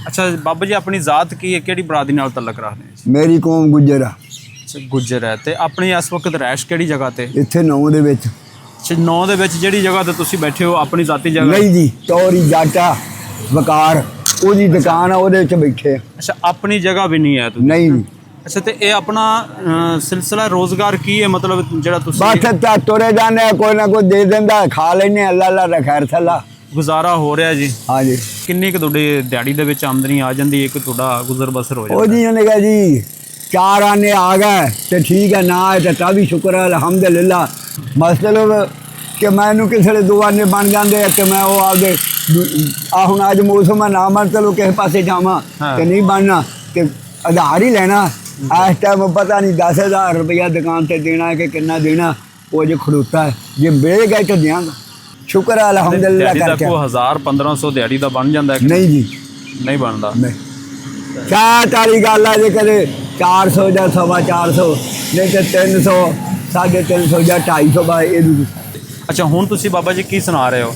अच्छा बाबा जी अपनी जात की है, केड़ी बरादरी नाल तलक रखते हैं? मेरी कौम गुजर आ। अच्छा गुजर है ते अपनी इस वक्त रैश केड़ी जगह ते? इत्थे 9 दे विच। अच्छा 9 दे विच जेड़ी जगह ते तुसी बैठे हो अपनी जाती जगह? नहीं जी, टौरी जाटा वकार ओदी दुकान आ, ओदे विच बैठे। अच्छा अपनी जगह भी नहीं है तुसी? नहीं जी। अच्छा ते ये अपना सिलसिला रोजगार की है, मतलब जेड़ा तुसी बस तुरे जाने, कोई ना कोई दे देंदा, खा लेने, अल्लाह अल्लाह खैर सला गुजारा हो रहा जी? हाँ जी। किन्नी क तुहाडी दिहाड़ी दे विच आमदनी आ जांदी है कि तुहाडा गुजर बसर हो ओ जांदा? जी उन्हें कहा जी 4 आने आ गए तो ठीक है, ना आए तो ता भी शुक्र है अल्हम्दुलिल्लाह। मतलब कि मैनू किसी 2 आने बन जाते तो मैं वो आगे आ हुण अज मौसम है, ना मैं चलो किस पासे जावा तो नहीं बनना कि आधार ही लेना। इस टाइम पता नहीं 10,000 रुपया दुकान से देना है कि कितना देना, वो जो खड़ोता है जे बेच गए तो देंगा। शुक्र है अल्हम्दुलिल्लाह करके। 1000-1500 दिहाड़ी दा बन जांदा है? नहीं जी नहीं बनदा। नहीं चाट वाली गल है जे कदे 400 या 450 नहीं तो 300 350 या 250 बस। अच्छा हुण तुसी बाबा जी की सुना रहे हो?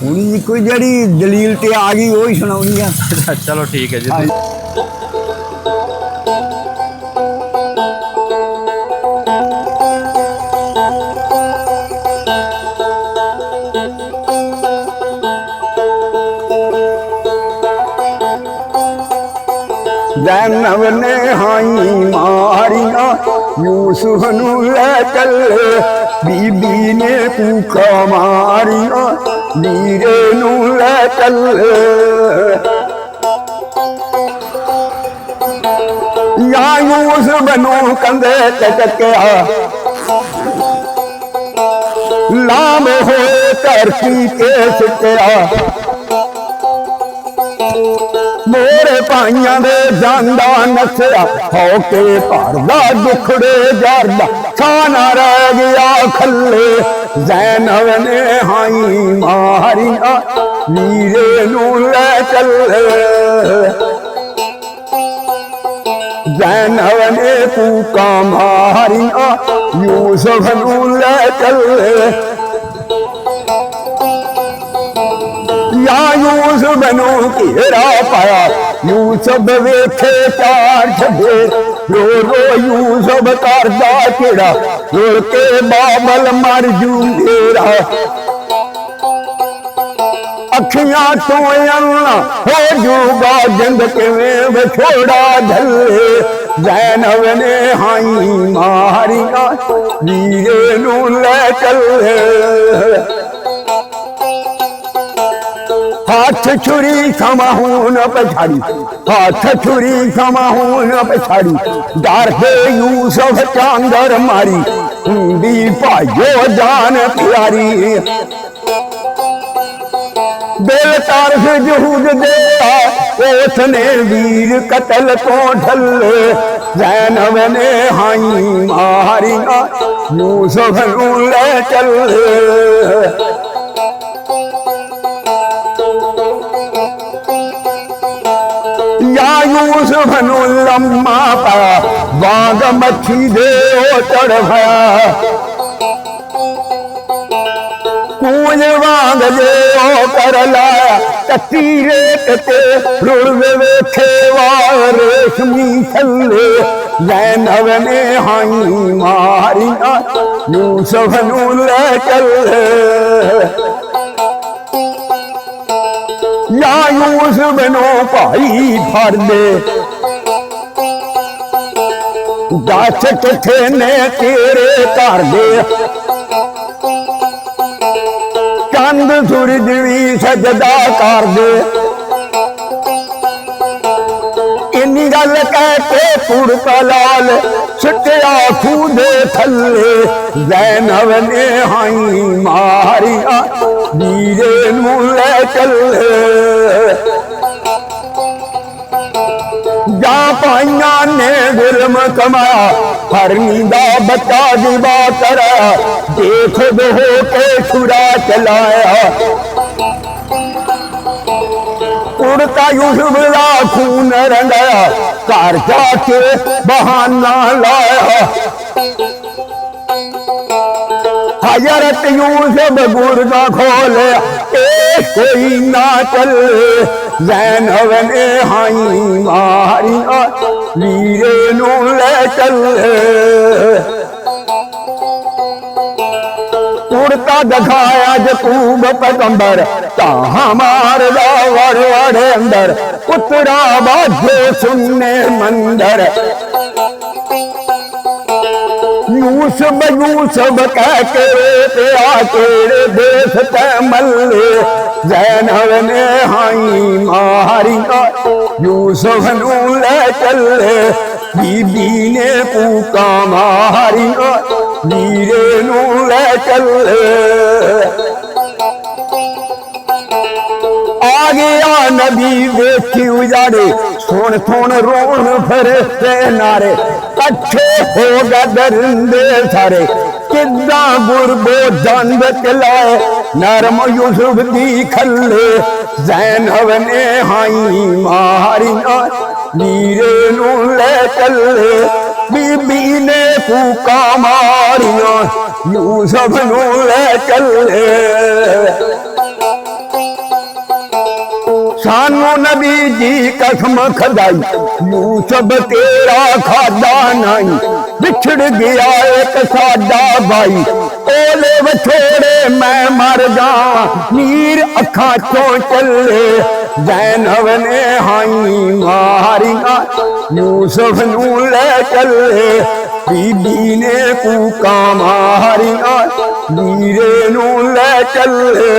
हुण जी कोई जड़ी दलील ते आ गई वो ही सुनाउणी है। चलो ठीक है जी। ज़ैनब ने हाई मारिया यूसुफ नू ले चले, बीबी ने कूका मारिया नीरे नू ले चले। या यूसुफ नू कंधे ते चक्या, लाम होए धरती ते सिटिया। मेरे भाइयों दे जांदा नसया होके भरदा दुखड़े जरदा, खाना रह गया खले। ज़ैनब ने हाई मारिया नीरे नू ले चले, ज़ैनब ने कूका मारिया यूसुफ नू ले चले। या यूसुफ नू घेरा पाया, यूसुफ वेखे चार छे, रो रो यूसुफ करदा केड़ा, रुड़ के बाबल मर जूंगेरा। अखियां तो अल्लाह हो जूगा जिंद किवें विछोड़ा झले। ज़ैनब ने हाई मारिया वीरे नू ले चले, हाथ छुरी समाहून पछाड़ी, हाथ छुरी समाहून पछाड़ी। डर दे यूसुफ चांदर मारी, हुंदी भाइयो जान प्यारी। दिल तरस जहूद दिया उसने वीर कतल को ढले। ज़ैनब ने हाई मारिया यूसुफ नू ले चले, या यूसुफ नू लम्मा पाया बाग मच्छी दे तड़फया। कूंज वांग जे ओ कर लाया कच्ची रेत ते रुड़ वेखे वाल रेशमी छल्ले। ज़ैनब ने हाई मारिया यूसुफ नू ले चले, या यूसुफ नू भाई फड़ दे, दस किथे ने तेरे घर दे। चंद सूरज भी सजदा कर दे, इन्नी गल कह के कुड़ता लाल सुटिया खूह दे थले। ज़ैनब ने हाई मारिया वीरे नू ले चले, जा पाइया ने जुल्म कमाया हरनी दा बच्चा दिवा करा। देख दो के छुरा चलाया, उड़ता यूसुफ दा खून रंगाया, घर जाके बहाना लाया। हजरत यूसुफ गुरदा खोले कोई ना चले। ਜ਼ੈਨਬ ਨੇ ਹਾਈ ਮਾਰੀਆਂ ਵੀਰੇ ਨੂੰ ਲੈ ਚੱਲੇ उड़ता दिखाया जकूब पैगंबर ताहा मारदा वड़ वड़ अंदर उतरा बाजे सुनने मंदर यूसुफ कह के पे आके देश ते मल्ले ज़ैनब ने हाई मारिया यूसुफ नू ले चले बीबी ने कूका मारिया वीरे नू ले चले आ गया नबी वेखी उजाड़े सुन सुन रोन फरिश्ते नारे कट्ठे हो गए दरिंदे सारे किदा गुरबो दंद चलाए नरम यूसुफ दी खले ज़ैनब ने हाई मारिया वीरे नू ले चले बीबी ने फूका मारिया यूसुफ नू ले चले सानू नबी जी कसम खदाई यूसुफ तेरा खादा नहीं बिछड़ गया एक साडा भाई ओले वछोड़े मैं मर जा नीर अखा चों चले ज़ैनब ने हाई मारिया यूसुफ नू ले चले बीबी ने कूका मारिया वीरे नू ले चले